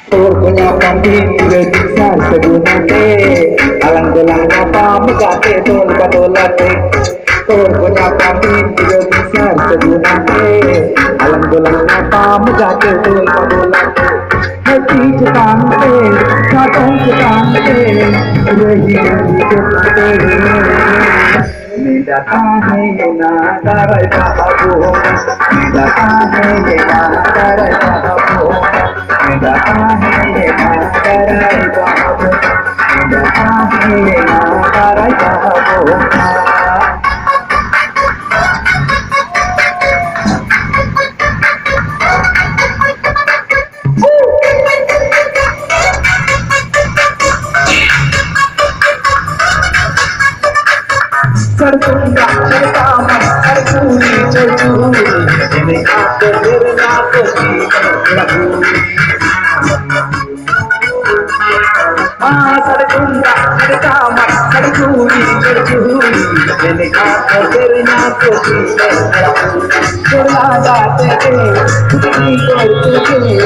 Punya kambing besar segunate, alang gelang apa megate tol katolate. Punya kambing besar segunate, alang gelang apa megate tol katolate. Hati cekante, katong cekante, rehi cekante. Nida kahe na taray kahabo, nida kahe na taray kahabo. Nida kahe na taray kahabo, nida kahe na taray kahabo. Sartunga sartama sartuni sartuni ini aku berlaku di lagu. Sartunga sartama sartuni sartuni ini aku berlaku di lagu. Berlada tete putri kortete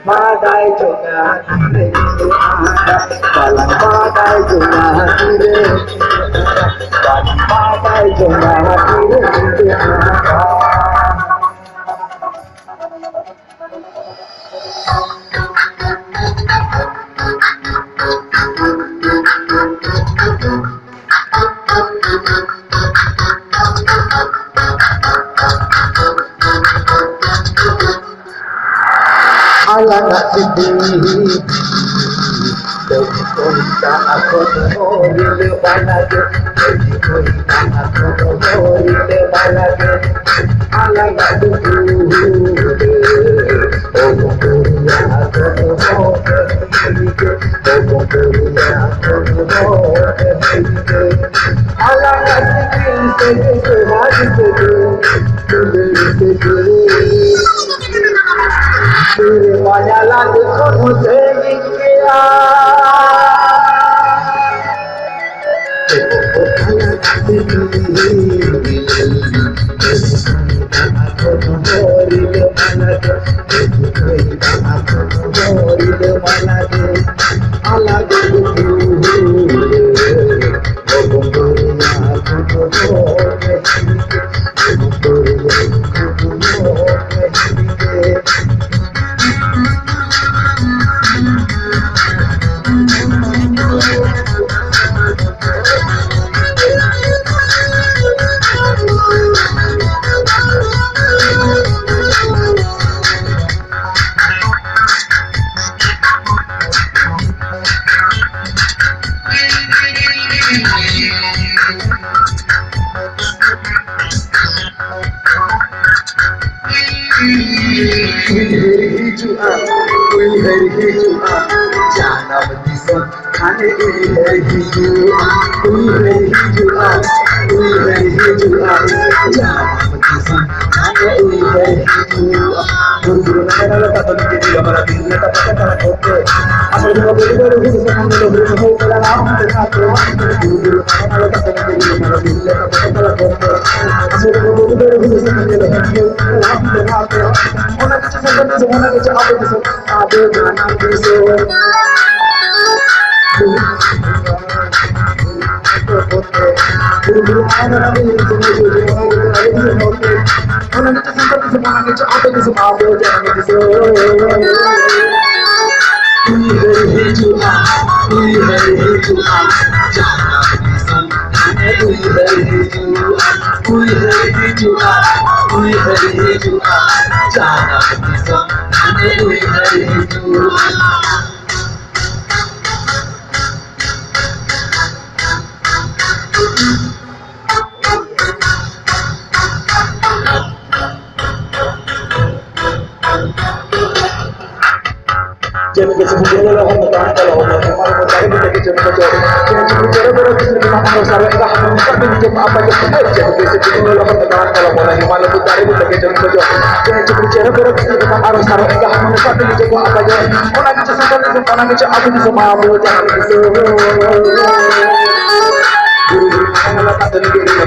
badai jonga balang badai jonga balang badai jonga alangat sedih dari cerita aku memori lebalage dari cerita aku memori lebalage alangat sedih oh dunia aku memori oh dunia aku memori alangat sedih sedih sedih Mañana te conoceré Jangan bisa kane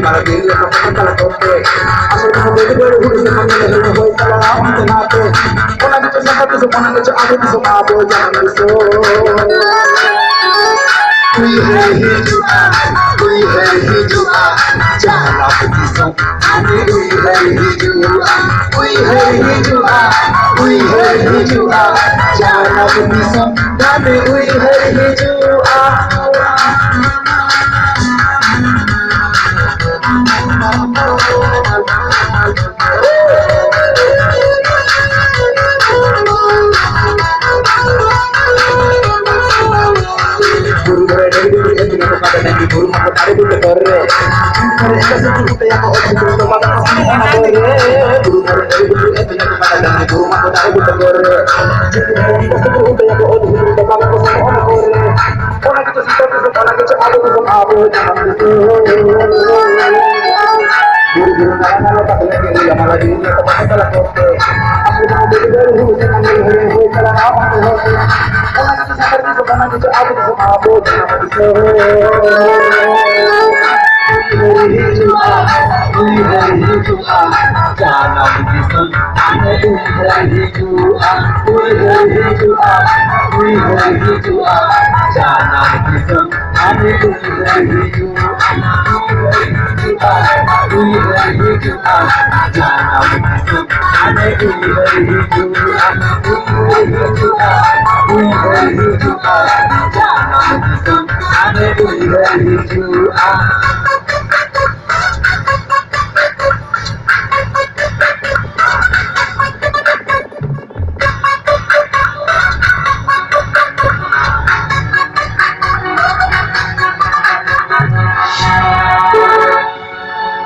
আমার দিল কপাল করতে আমি তো বেড়ে বেড়ে ঘুরে মনে হলো হই তালা আমাকে নাতে কোনা কিছু সাথে কিছু মনে কিছু আগে কিছু পাবো জানো সো তুই হে হিজুয়া তুই হে হিজুয়া জানা কিছু আমি তুই হে হিজুয়া তুই হে হিজুয়া তুই হে হিজুয়া জানা কিছু আমি তুই হে হিজুয়া guru dari dulu itu tidak pada nanti guru mau tarik itu kore mereka sebut kita yang mau itu pada pasti enak kore guru dari dulu itu tidak pada nanti guru mau tarik itu kore mereka sebut kita yang mau itu pada pasti enak kore orang itu seperti orang itu ada itu apa jangan itu guru nana tak lagi dia malah dia tempat salah kote aku mau beli dari dulu jangan beli salah apa tuh orang itu seperti orang itu ada itu apa jangan itu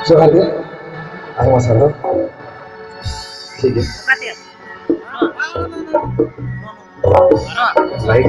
Soal dia, ada masalah? ठीक है, bike